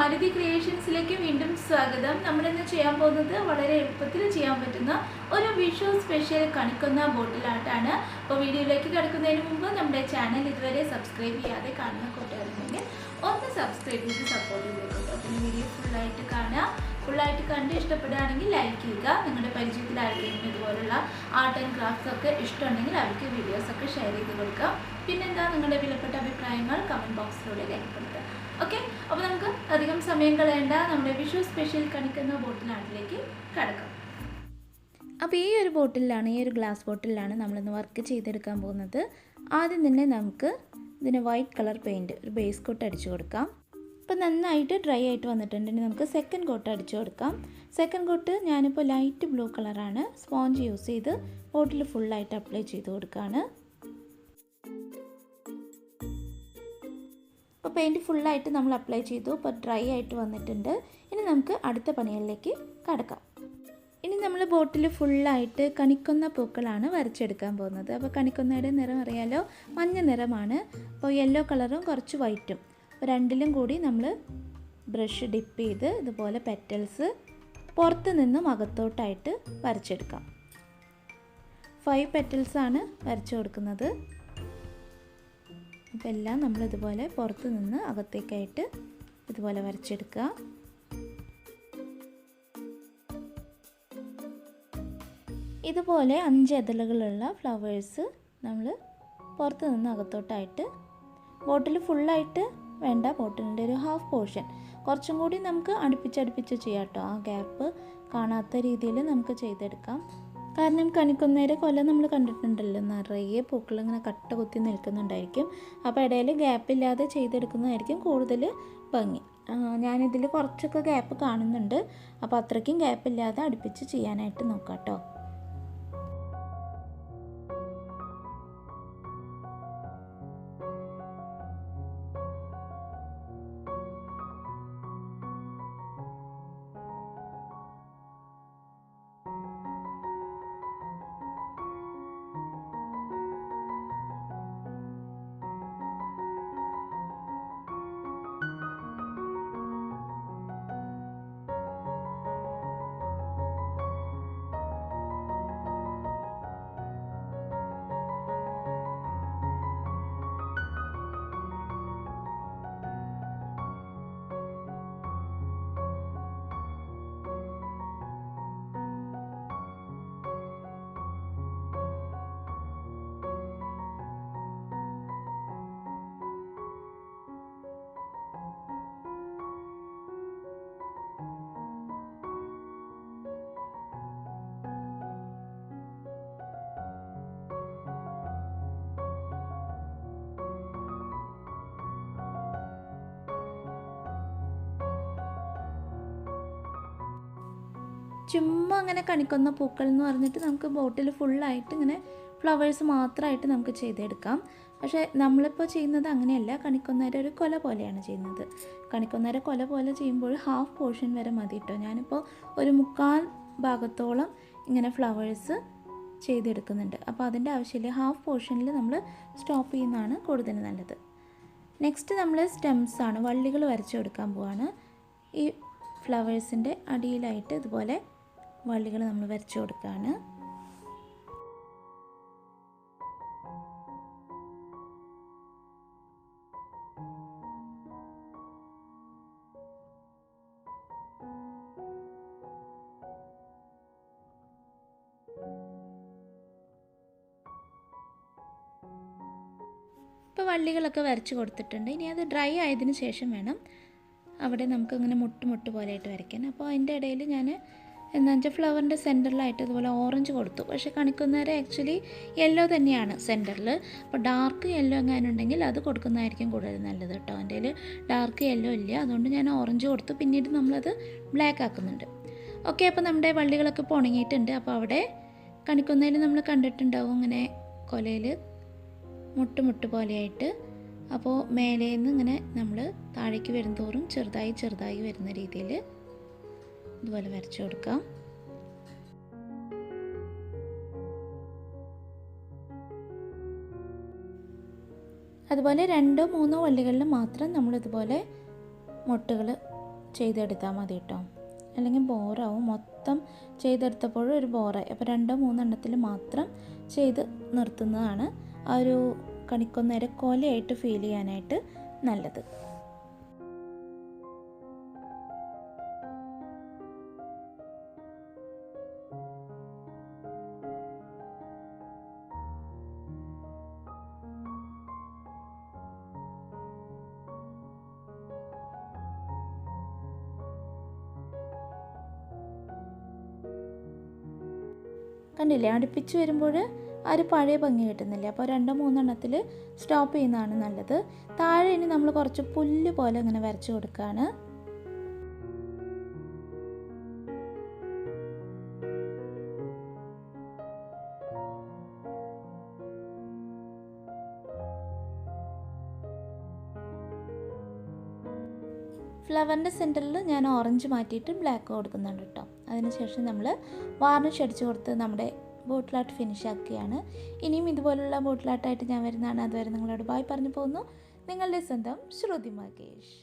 ആരതി ക്രിയേഷൻസിലേക്ക് വീണ്ടും സ്വാഗതം. നമ്മളിന്ന് ചെയ്യാൻ പോകുന്നത് വളരെ എളുപ്പത്തിൽ ചെയ്യാൻ പറ്റുന്ന ഒരു വിഷു സ്പെഷ്യൽ കണിക്കൊന്ന ബോട്ടിൽ ആർട്ടാണ്. അപ്പോൾ വീഡിയോയിലേക്ക് കിടക്കുന്നതിന് മുമ്പ് നമ്മുടെ ചാനൽ ഇതുവരെ സബ്സ്ക്രൈബ് ചെയ്യാതെ കാണുന്ന കൂട്ടുകാരുണ്ടെങ്കിൽ ഒന്ന് സബ്സ്ക്രൈബ് ചെയ്ത് സപ്പോർട്ട് ചെയ്തേക്കും. പിന്നെ വീഡിയോ ഫുള്ളായിട്ട് കാണുക. ഫുള്ളായിട്ട് കണ്ട് ഇഷ്ടപ്പെടുകയാണെങ്കിൽ ലൈക്ക് ചെയ്യുക. നിങ്ങളുടെ പരിചയത്തിൽ ആർക്കെങ്കിലും ഇതുപോലുള്ള ആർട്ട് ആൻഡ് ക്രാഫ്റ്റ്സ് ഒക്കെ ഇഷ്ടമുണ്ടെങ്കിൽ അവർക്ക് വീഡിയോസൊക്കെ ഷെയർ ചെയ്ത് കൊടുക്കുക. പിന്നെന്താ, നിങ്ങളുടെ വിലപ്പെട്ട അഭിപ്രായങ്ങൾ കമൻറ്റ് ബോക്സിലൂടെ രേഖപ്പെടുത്തുക. ഓക്കെ, അപ്പോൾ നമുക്ക് അധികം സമയം കളയേണ്ട നമ്മുടെ വിഷു സ്പെഷ്യൽ കണിക്കുന്ന ബോട്ടിൽ ആർട്ടിലേക്ക് കടക്കാം. അപ്പോൾ ഈ ഒരു ബോട്ടിലാണ്, ഈ ഒരു ഗ്ലാസ് ബോട്ടിലാണ് നമ്മളിന്ന് വർക്ക് ചെയ്തെടുക്കാൻ പോകുന്നത്. ആദ്യം തന്നെ നമുക്ക് ഇതിന് വൈറ്റ് കളർ പെയിൻറ്റ് ഒരു ബേസ് കോട്ട് അടിച്ചു കൊടുക്കാം. അപ്പോൾ നന്നായിട്ട് ഡ്രൈ ആയിട്ട് വന്നിട്ടുണ്ടെങ്കിൽ നമുക്ക് സെക്കൻഡ് കോട്ട് അടിച്ചു കൊടുക്കാം. സെക്കൻഡ് കോട്ട് ഞാനിപ്പോൾ ലൈറ്റ് ബ്ലൂ കളറാണ് സ്പോഞ്ച് യൂസ് ചെയ്ത് ബോട്ടിൽ ഫുള്ളായിട്ട് അപ്ലൈ ചെയ്ത് കൊടുക്കുകയാണ്. അപ്പോൾ പെയിൻറ്റ് ഫുള്ളായിട്ട് നമ്മൾ അപ്ലൈ ചെയ്തു. ഇപ്പോൾ ഡ്രൈ ആയിട്ട് വന്നിട്ടുണ്ട്. ഇനി നമുക്ക് അടുത്ത പണികളിലേക്ക് കടക്കാം. ഇനി നമ്മൾ ബോട്ടിൽ ഫുള്ളായിട്ട് കണിക്കൊന്ന പൂക്കളാണ് വരച്ചെടുക്കാൻ പോകുന്നത്. അപ്പോൾ കണിക്കൊന്നയുടെ നിറം അറിയാലോ, മഞ്ഞ നിറമാണ്. അപ്പോൾ യെല്ലോ കളറും കുറച്ച് വൈറ്റും രണ്ടിലും കൂടി നമ്മൾ ബ്രഷ് ഡിപ്പ് ചെയ്ത് ഇതുപോലെ പെറ്റൽസ് പുറത്ത് നിന്നും അകത്തോട്ടായിട്ട് വരച്ചെടുക്കാം. 5 പെറ്റൽസാണ് വരച്ചു കൊടുക്കുന്നത്. അപ്പോൾ എല്ലാം നമ്മളിതുപോലെ പുറത്ത് നിന്ന് അകത്തേക്കായിട്ട് ഇതുപോലെ വരച്ചെടുക്കുക. ഇതുപോലെ 5 ഇതളുകളുള്ള ഫ്ലവേഴ്സ് നമ്മൾ പുറത്ത് നിന്ന് അകത്തോട്ടായിട്ട് ബോട്ടിൽ ഫുള്ളായിട്ട് വേണ്ട, ബോട്ടിലിൻ്റെ ഒരു ഹാഫ് പോർഷൻ കുറച്ചും കൂടി നമുക്ക് അടുപ്പിച്ചടുപ്പിച്ച് ചെയ്യാം കേട്ടോ. ആ ഗ്യാപ്പ് കാണാത്ത രീതിയിൽ നമുക്ക് ചെയ്തെടുക്കാം. കാരണം കണിക്കൊന്നേരെ കൊല നമ്മൾ കണ്ടിട്ടുണ്ടല്ലോ, നിറയെ പൂക്കൾ ഇങ്ങനെ കട്ട കുത്തി നിൽക്കുന്നുണ്ടായിരിക്കും. അപ്പോൾ ഇടയിൽ ഗ്യാപ്പില്ലാതെ ചെയ്തെടുക്കുന്നതായിരിക്കും കൂടുതൽ ഭംഗി. ഞാനിതിൽ കുറച്ചൊക്കെ ഗ്യാപ്പ് കാണുന്നുണ്ട്. അപ്പോൾ അത്രയ്ക്കും ഗ്യാപ്പില്ലാതെ അടുപ്പിച്ച് ചെയ്യാനായിട്ട് നോക്കാം കേട്ടോ. ചുമ്മാ അങ്ങനെ കണിക്കൊന്ന പൂക്കൾ എന്ന് പറഞ്ഞിട്ട് നമുക്ക് ബോട്ടിൽ ഫുള്ളായിട്ട് ഇങ്ങനെ ഫ്ലവേഴ്സ് മാത്രമായിട്ട് നമുക്ക് ചെയ്തെടുക്കാം. പക്ഷേ നമ്മളിപ്പോൾ ചെയ്യുന്നത് അങ്ങനെയല്ല, കണിക്കൊന്നേരെ ഒരു കൊല പോലെയാണ് ചെയ്യുന്നത്. കണിക്കൊന്നേരെ കൊല പോലെ ചെയ്യുമ്പോൾ ഹാഫ് പോർഷൻ വരെ മതി കേട്ടോ. ഞാനിപ്പോൾ ഒരു 1/4 ഭാഗത്തോളം ഇങ്ങനെ ഫ്ലവേഴ്സ് ചെയ്തെടുക്കുന്നുണ്ട്. അപ്പോൾ അതിൻ്റെ ആവശ്യമില്ല, ഹാഫ് പോർഷനിൽ നമ്മൾ സ്റ്റോപ്പ് ചെയ്യുന്നതാണ് കൂടുതൽ നല്ലത്. നെക്സ്റ്റ് നമ്മൾ സ്റ്റെംസാണ്, വള്ളികൾ വരച്ചു കൊടുക്കാൻ പോവാണ്. ഈ ഫ്ലവേഴ്സിൻ്റെ അടിയിലായിട്ട് ഇതുപോലെ വള്ളികൾ നമ്മൾ വരച്ചു കൊടുക്കുകയാണ്. ഇപ്പോൾ വള്ളികളൊക്കെ വരച്ച് കൊടുത്തിട്ടുണ്ട്. ഇനി അത് ഡ്രൈ ആയതിനു ശേഷം വേണം അവിടെ നമുക്കിങ്ങനെ മുട്ട് പോലെയായിട്ട് വരയ്ക്കാൻ. അപ്പോൾ അതിൻ്റെ ഇടയിൽ ഞാൻ എന്താ വെച്ചാൽ ഫ്ലവറിൻ്റെ സെൻറ്ററിലായിട്ട് ഇതുപോലെ ഓറഞ്ച് കൊടുത്തു. പക്ഷേ കണിക്കൊന്നേരെ ആക്ച്വലി യെല്ലോ തന്നെയാണ് സെൻറ്ററിൽ. അപ്പോൾ ഡാർക്ക് യെല്ലോ എങ്ങാനുണ്ടെങ്കിൽ അത് കൊടുക്കുന്നതായിരിക്കും കൂടുതൽ നല്ലത് കേട്ടോ. എൻ്റെ കയ്യിൽ ഡാർക്ക് യെല്ലോ ഇല്ല, അതുകൊണ്ട് ഞാൻ ഓറഞ്ച് കൊടുത്തു. പിന്നീട് നമ്മളത് ബ്ലാക്ക് ആക്കുന്നുണ്ട്. ഓക്കെ, അപ്പോൾ നമ്മുടെ വള്ളികളൊക്കെ ഇപ്പോൾ ഉണങ്ങിയിട്ടുണ്ട്. അപ്പോൾ അവിടെ കണിക്കൊന്നേൽ നമ്മൾ കണ്ടിട്ടുണ്ടാവും ഇങ്ങനെ കൊലയിൽ മുട്ട് പോലെയായിട്ട്. അപ്പോൾ മേലേന്ന് ഇങ്ങനെ നമ്മൾ താഴേക്ക് വരുന്തോറും ചെറുതായി വരുന്ന രീതിയിൽ ഇതുപോലെ വരച്ചു കൊടുക്കാം. അതുപോലെ 2-3 വള്ളികളിൽ മാത്രം നമ്മളിതുപോലെ മുട്ടുകൾ ചെയ്തെടുത്താൽ മതി കേട്ടോ, അല്ലെങ്കിൽ ബോറാവും. മൊത്തം ചെയ്തെടുത്തപ്പോഴും ഒരു ബോറായി. അപ്പോൾ 2-3 എണ്ണത്തിൽ മാത്രം ചെയ്ത് നിർത്തുന്നതാണ് ആ ഒരു കണിക്കൊന്നയുടെ കൊലയായിട്ട് ഫീൽ ചെയ്യാനായിട്ട് നല്ലത്. കണ്ടില്ലേ, അടുപ്പിച്ച് വരുമ്പോൾ ആ ഒരു പഴയ ഭംഗി കിട്ടുന്നില്ല. അപ്പോൾ 2-3 എണ്ണത്തിൽ സ്റ്റോപ്പ് ചെയ്യുന്നതാണ് നല്ലത്. താഴെ ഇനി നമ്മൾ കുറച്ച് പുല്ല് പോലെ ഇങ്ങനെ വരച്ച് കൊടുക്കുകയാണ്. ഫ്ലവറിൻ്റെ സെൻറ്ററിൽ ഞാൻ ഓറഞ്ച് മാറ്റിയിട്ട് ബ്ലാക്ക് കൊടുക്കുന്നുണ്ട് കേട്ടോ. അതിനുശേഷം നമ്മൾ വാർണിഷ് അടിച്ച് കൊടുത്ത് നമ്മുടെ ബോട്ടിൽ ആർട്ട് ഫിനിഷ് ആക്കുകയാണ്. ഇനിയും ഇതുപോലുള്ള ബോട്ടിൽ ആർട്ടായിട്ട് ഞാൻ വരുന്നതാണ്. അതുവരെ നിങ്ങളോട് ബായ് പറഞ്ഞു പോകുന്നു. നിങ്ങളുടെ സ്വന്തം ശ്രുതി മകേഷ്.